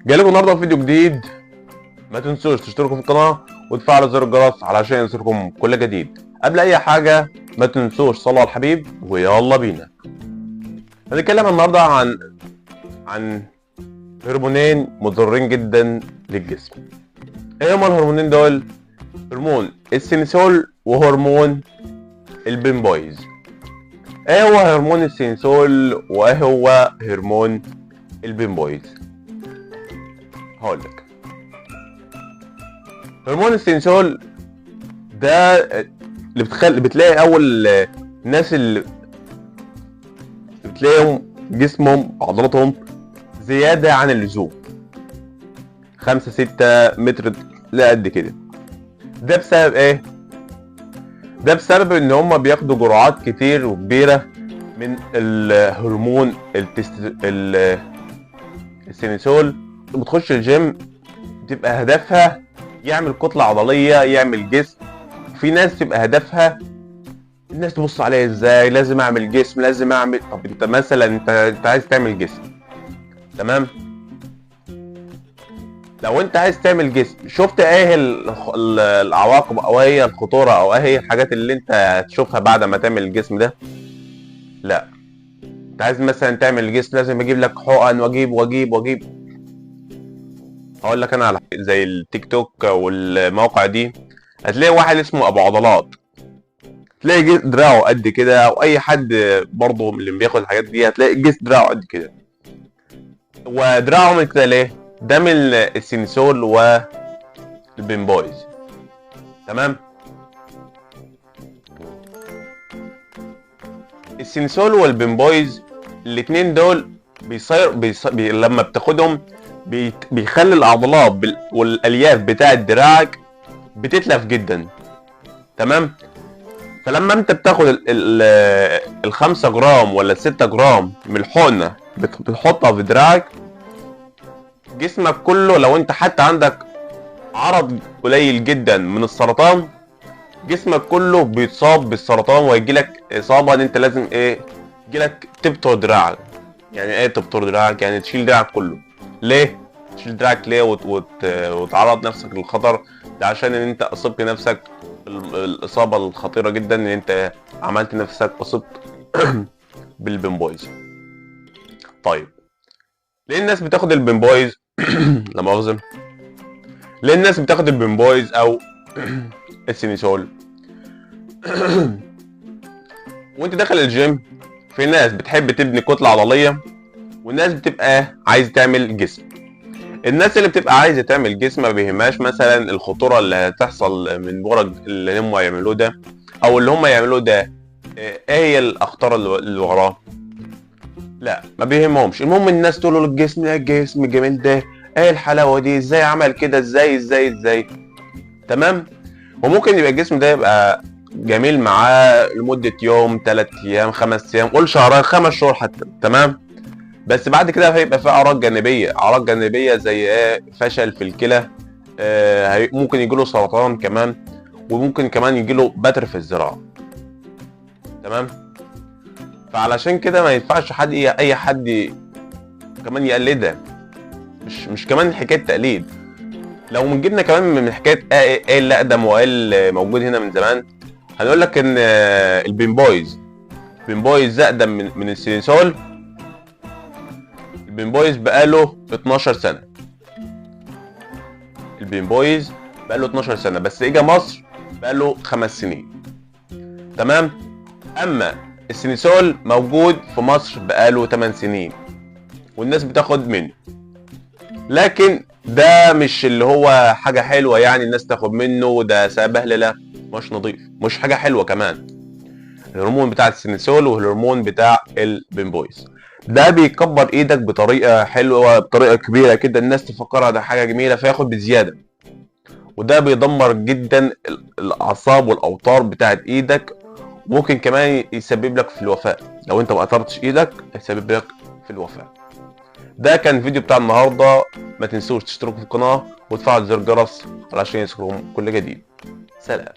جايلكم النهارده في فيديو جديد. ما تنسوش تشتركوا في القناه وتفعلوا زر الجرس علشان يوصلكم كل جديد. قبل اي حاجه ما تنسوش صلوا على الحبيب ويلا بينا. هنتكلم النهارده عن هرمونين مضرين جدا للجسم. ايه هما الهرمونين دول؟ هرمون السينسول وهرمون البنبويز. ايه هو هرمون السينسول وايه هو هرمون البنبويز؟ هقولك. هرمون السينسول ده اللي بتلاقي اول الناس اللي بتلاقيهم جسمهم عضلاتهم زيادة عن اللزوم 5-6 متر، لا قد كده. ده بسبب ايه؟ ده بسبب ان هم بياخدوا جرعات كتير وكبيرة من الهرمون السينسول. بتخش الجيم بتبقى هدفها يعمل كتلة عضلية، يعمل جسم. في ناس تبقى هدفها الناس تبص عليها ازاي، لازم اعمل جسم، لازم اعمل. طب انت مثلا انت عايز تعمل جسم، تمام؟ لو انت عايز تعمل جسم، شفت ايه العواقب او ايه الخطورة او ايه الحاجات اللي انت هتشوفها بعد ما تعمل الجسم ده؟ لا. انت عايز مثلا تعمل جسم لازم اجيب لك حقن واجيب. هقول لك انا على زي التيك توك والمواقع دي، هتلاقي واحد اسمه ابو عضلات، تلاقي دراعه قد كده، او اي حد برضه من اللي بياخد الحاجات دي هتلاقي دراعه قد كده. ودراعه من كده ليه؟ ده من السينسول والبنبويز، تمام؟ السينسول والبنبويز الاتنين دول لما بتاخدهم بيخلي العضلات والالياف بتاعه دراعك بتتلف جدا، تمام؟ فلما انت بتاخد ال5 جرام ولا 6 جرام من الحقنه بتحطها في دراعك، جسمك كله، لو انت حتى عندك عرض قليل جدا من السرطان، جسمك كله بيتصاب بالسرطان ويجيلك اصابه ان انت لازم ايه؟ يجيلك تبتر دراعك. يعني ايه تبتر دراعك؟ يعني تشيل دراعك كله. ليه تشيل دراعك ليه وتعرض نفسك للخطر ده؟ عشان ان انت اصبت نفسك الاصابه الخطيره جدا ان انت عملت نفسك اصبت بالبنبويز. طيب ليه الناس بتاخد البنبويز؟ لا مؤاخذه، ليه الناس بتاخد البنبويز او السينيسول؟ وانت داخل الجيم، في ناس بتحب تبني كتله عضليه وناس بتبقى عايز تعمل جسم. الناس اللي بتبقى عايزه تعمل جسم ما بيهمهاش مثلا الخطوره اللي هتحصل من ورا اللي هم يعملوه ده، او اللي هم يعملوه ده ايه هي الاخطار اللي وراه. لا، ما بيهمهمش. المهم الناس تقول له الجسم ده، الجسم الجميل ده، ايه الحلاوه دي، ازاي عمل كده، ازاي، تمام؟ وممكن يبقى الجسم ده يبقى جميل معاه لمده يوم، 3 ايام، 5 ايام، قول شهرين، 5 شهور حتى، تمام؟ بس بعد كده هيبقى في اعراض جانبيه زي ايه؟ فشل في الكلى، ممكن يجيله سرطان كمان، وممكن كمان يجيله بتر في الزراعه، تمام؟ فعلشان كده ما ينفعش اي حد كمان يقلدها. مش كمان حكايه تقليد. لو من جبنا كمان من حكايه ايه اللي اقدم وايه اللي موجود هنا من زمان، هنقول لك ان البنبويز اقدم من السينسول. البنبويز بقاله 12 سنه. البنبويز بقاله 12 سنه، بس اجا مصر بقاله 5 سنين، تمام؟ اما السينسول موجود في مصر بقاله 8 سنين والناس بتاخد منه. لكن ده مش اللي هو حاجه حلوه يعني الناس تاخد منه، وده سبهل، لا، مش نظيف، مش حاجه حلوه كمان. الهرمون بتاع السينسول والهرمون بتاع البنبويز ده بيكبر ايدك بطريقه حلوه، بطريقه كبيره كده، الناس تفكرها ده حاجه جميله فياخد بزياده. وده بيدمر جدا الاعصاب والاوتار بتاعت ايدك، ممكن كمان يسبب لك في الوفاه. لو انت ما قطرتش ايدك يسبب لك في الوفاه. ده كان الفيديو بتاع النهارده. ما تنسوش تشتركوا في القناه وتفعلوا زر الجرس علشان يوصلكم كل جديد. سلام.